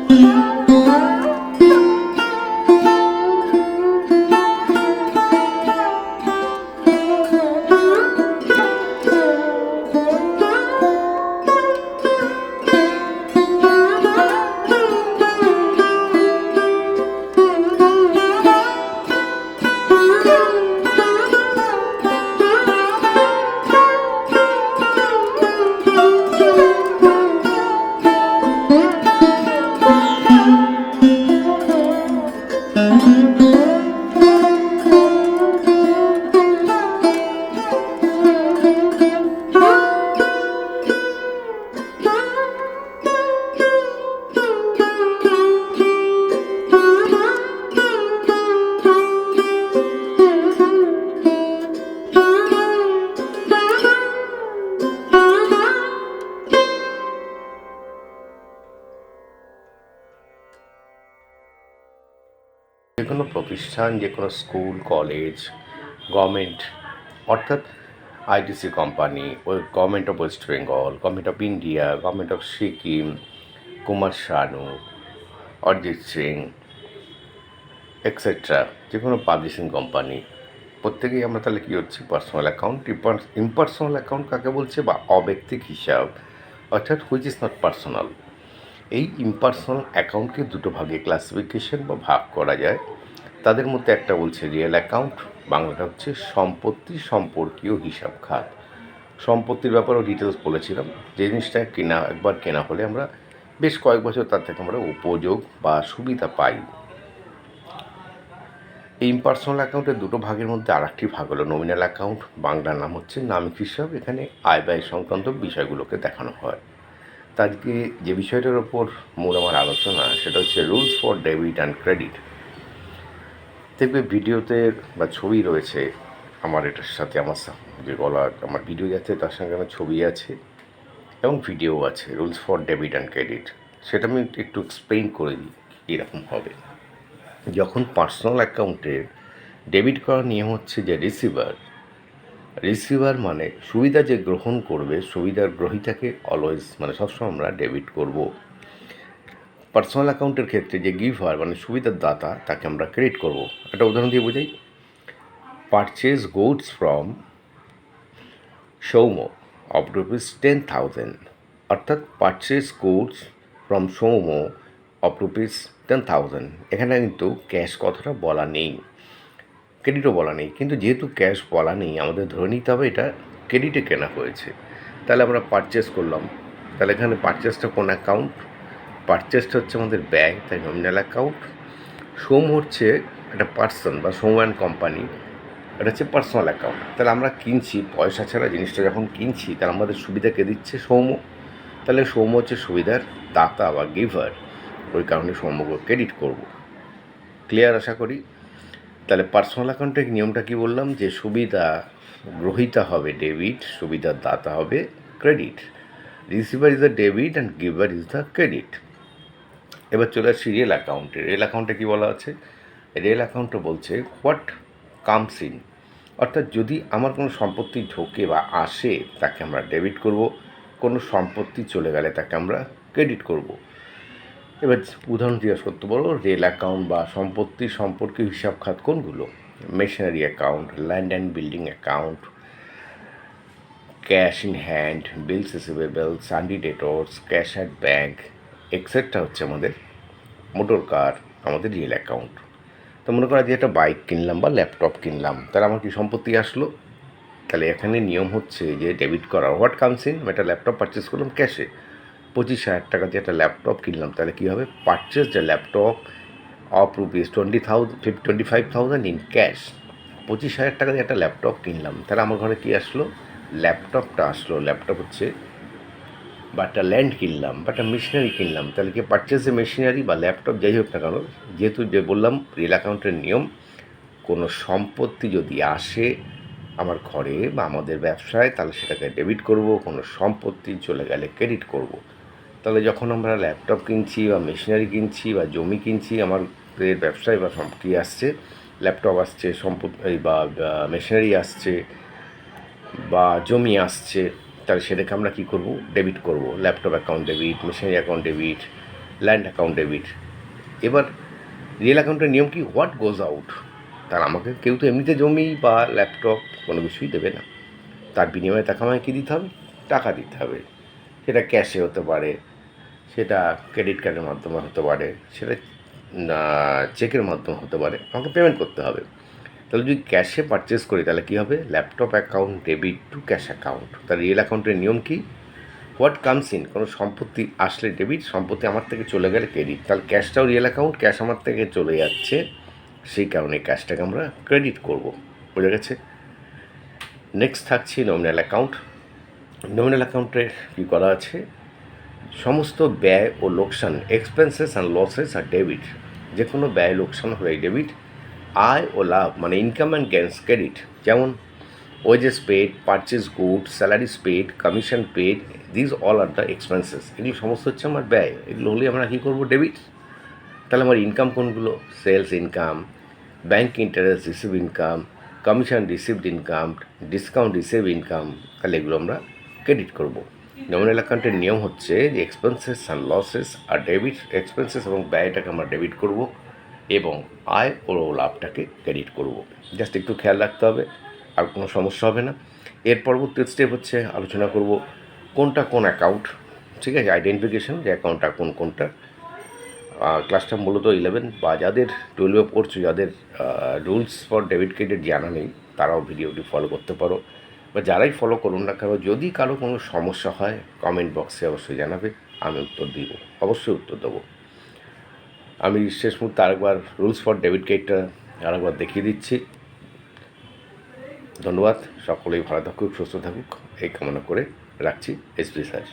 যে কোনো প্রতিষ্ঠান, যে কোনো স্কুল, কলেজ, গভর্নমেন্ট অর্থাৎ আইটিসি কোম্পানি, ওই government of West Bengal, government of India, government of Sikkim, Kumar Sanu, Arijit Singh etcetera, যে কোনো পাবলিশিং কোম্পানি, প্রত্যেকেই আমরা তাহলে কী হচ্ছে পার্সোনাল অ্যাকাউন্ট। ইম্পার্সোনাল অ্যাকাউন্ট কাকে বলছে, বা অব্যক্তিক হিসাব, অর্থাৎ হুইচ ইজ নট পার্সোনাল। এই ইম্পার্সোনাল অ্যাকাউন্টকে দুটো ভাগে ক্লাসিফিকেশন বা ভাগ করা যায়। তাদের মধ্যে একটা বলছে রিয়েল অ্যাকাউন্ট, বাংলাটা হচ্ছে সম্পত্তি সম্পর্কীয় হিসাব খাত। সম্পত্তির ব্যাপারেও ডিটেলস বলেছিলাম, যে জিনিসটা একবার কেনা হলে আমরা বেশ কয়েক বছর তার থেকে আমরা উপযোগ বা সুবিধা পাই। এই ইম্পার্সোনাল অ্যাকাউন্টের দুটো ভাগের মধ্যে আর একটি ভাগ হলো নমিনাল অ্যাকাউন্ট, বাংলার নাম হচ্ছে নামিক হিসাব। এখানে আয় ব্যয় সংক্রান্ত বিষয়গুলোকে দেখানো হয়। আজকে যে বিষয়টার ওপর মূল আমার আলোচনা, সেটা হচ্ছে rules for debit and credit. দেখবে ভিডিওতে বা ছবি রয়েছে আমার, এটার সাথে যে আমার ভিডিও যাচ্ছে তার সঙ্গে আমার ছবি আছে এবং ভিডিও আছে, rules for debit and credit. সেটা আমি একটু এক্সপ্লেইন করে দিই কীরকম হবে। যখন পার্সোনাল অ্যাকাউন্টের ডেবিট করার নিয়ম হচ্ছে যে রিসিভার মানে সুবিধা যে গ্রহণ করবে, সুবিধার গ্রহীতাকে অলওয়েজ মানে সবসময় আমরা ডেবিট করব। পার্সোনাল অ্যাকাউন্টের ক্ষেত্রে যে গিভার মানে সুবিধার দাতা, তাকে আমরা ক্রেডিট করব। একটা উদাহরণ দিয়ে বোঝাই, purchase goods from Soumya of rupees 10,000, অর্থাৎ purchase goods from Soumya of rupees 10,000। এখানে কিন্তু ক্যাশ কথাটা বলা নেই, ক্রেডিটও বলা নেই, কিন্তু যেহেতু ক্যাশ বলা নেই আমাদের ধরে নিতে হবে এটা ক্রেডিটে কেনা হয়েছে। তাহলে আমরা পারচেস করলাম, তাহলে এখানে পারচেসটা কোন অ্যাকাউন্ট? পারচেসটা হচ্ছে আমাদের ব্যাংক, তাই নমিনাল অ্যাকাউন্ট। সোম হচ্ছে একটা পার্সন বা সোম অ্যান্ড কোম্পানি, এটা হচ্ছে পার্সোনাল অ্যাকাউন্ট। তাহলে আমরা কিনছি পয়সা ছাড়া জিনিসটা, যখন কিনছি তাহলে আমাদের সুবিধা কে দিচ্ছে? সৌম্য। তাহলে সৌম্য হচ্ছে সুবিধার দাতা বা গিভার, ওই কারণে সৌম্যকে ক্রেডিট করব। ক্লিয়ার আশা করি। তাহলে পার্সোনাল অ্যাকাউন্টের নিয়মটা কি বললাম, যে সুবিধা গ্রহীতা হবে ডেবিট, সুবিধার দাতা হবে credit. Receiver is the debit and giver is the credit. এবার চলে আসছি রিয়েল অ্যাকাউন্টে। রিয়েল অ্যাকাউন্টে কী বলা আছে? রিয়েল অ্যাকাউন্টটা বলছে হোয়াট কামস ইন, অর্থাৎ যদি আমার কোনো সম্পত্তি ঢোকে বা আসে তাকে আমরা ডেবিট করব, কোনো সম্পত্তি চলে গেলে তাকে আমরা ক্রেডিট করব। এবার উদাহরণ জিজ্ঞাসা করতে পারো, রিয়েল অ্যাকাউন্ট বা সম্পত্তি সম্পর্কে হিসাব খাত কোনগুলো? Machinery account, land and building account, cash in hand, bills receivable, sundry debtors, cash at bank etcetera হচ্ছে আমাদের মোটর কার, আমাদের রিয়েল অ্যাকাউন্ট। তো মনে করা যে একটা বাইক কিনলাম বা ল্যাপটপ কিনলাম, তাহলে আমার কি সম্পত্তি আসলো? তাহলে এখানে নিয়ম হচ্ছে যে ডেবিট করা। হোয়াট কামস ইন, একটা ল্যাপটপ পারচেস করলাম ক্যাশে, 25,000 টাকা দিয়ে একটা ল্যাপটপ কিনলাম, তাহলে কী হবে? Purchase the laptop off rupees 25,000 in cash. 25,000 টাকা দিয়ে একটা ল্যাপটপ কিনলাম, তাহলে আমার ঘরে কী আসলো? ল্যাপটপটা আসলো। ল্যাপটপ হচ্ছে, বা একটা ল্যান্ড কিনলাম বা একটা মেশিনারি কিনলাম, তাহলে কি পারচেস এ মেশিনারি বা ল্যাপটপ যাই হোক না কেন, যেহেতু যে বললাম রিয়েল অ্যাকাউন্টের নিয়ম, কোনো সম্পত্তি যদি আসে আমার ঘরে বা আমাদের ব্যবসায়, তাহলে সেটাকে ডেবিট করব, কোনো সম্পত্তি চলে গেলে ক্রেডিট করব। তাহলে যখন আমরা ল্যাপটপ কিনছি বা মেশিনারি কিনছি বা জমি কিনছি, আমাদের ব্যবসায় বা কী আসছে, ল্যাপটপ আসছে, সম্পত্তি বা মেশিনারি আসছে বা জমি আসছে, তাহলে সেটাকে আমরা কী করব? ডেবিট করব। Laptop account debit, machinery account debit, land account debit. এবার রিয়েল অ্যাকাউন্টের নিয়ম কি, হোয়াট গোজ আউট, তার আমাকে কেউ তো এমনিতে জমি বা ল্যাপটপ কোনো কিছুই দেবে না, তার বিনিময়ে তাকে আমায় কী দিতে হবে, টাকা দিতে হবে। সেটা ক্যাশে হতে পারে, সেটা ক্রেডিট কার্ডের মাধ্যমে হতে পারে, সেটা চেকের মাধ্যমে হতে পারে, আমাকে পেমেন্ট করতে হবে। তাহলে যদি ক্যাশে পারচেস করি তাহলে কী হবে, laptop account debit two cash account. তার রিয়েল অ্যাকাউন্টের নিয়ম কি, হোয়াট কামস ইন, কোনো সম্পত্তি আসলে ডেবিট, সম্পত্তি আমার থেকে চলে গেলে ক্রেডিট। তাহলে ক্যাশটাও রিয়েল অ্যাকাউন্ট, ক্যাশ আমার থেকে চলে যাচ্ছে, সেই কারণে ক্যাশটাকে আমরা ক্রেডিট করব। বোঝা গেছে? নেক্সট থাকছি নমিনাল অ্যাকাউন্ট। নমিনাল অ্যাকাউন্টে কী করা আছে, সমস্ত ব্যয় ও লোকসান, expenses and losses are debit, যে কোনো ব্যয় লোকসান হলে ডেবিট, আয় ও লাভ মানে ইনকাম অ্যান্ড গেন্স ক্রেডিট। যেমন wages paid, purchase good, salaries paid, commission paid, this all are the expenses, এগুলো সমস্ত হচ্ছে আমার ব্যয়। এগুলো হলেই আমরা কী করবো, ডেবিট। তাহলে আমার ইনকাম কোনগুলো, sales income, bank interest receive income, commission received income, discount receive income, তাহলে এগুলো আমরা ক্রেডিট করব। নমিনাল অ্যাকাউন্টের নিয়ম হচ্ছে যে expenses and losses are debit, expenses এবং ব্যয়টাকে আমরা ডেবিট করব এবং আয় ও লাভটাকে ক্রেডিট করব। জাস্ট একটু খেয়াল রাখতে হবে, আর কোনো সমস্যা হবে না। এর পরবর্তী স্টেপ হচ্ছে আলোচনা করব কোনটা কোন অ্যাকাউন্ট, ঠিক আছে, আইডেন্টিফিকেশন, যে অ্যাকাউন্টটা কোনটা। ক্লাসটা মূলত 11 বা যাদের 12-এ পড়ছো, যাদের রুলস ফর ডেবিট ক্রেডিট জানা নেই, তারাও ভিডিওটি ফলো করতে পারো, বা যারাই ফলো করুন না কেন, যদি কারো কোনো সমস্যা হয় কমেন্ট বক্সে অবশ্যই জানাবে, আমি উত্তর দিব, অবশ্যই উত্তর দেবো। আমি শেষ মুহূর্তে আরেকবার রুলস ফর ডেবিট ক্রেডিটটা আরেকবার দেখিয়ে দিচ্ছি। ধন্যবাদ, সকলেই ভালো থাকুক, সুস্থ থাকুক এই কামনা করে রাখছি। SP sir.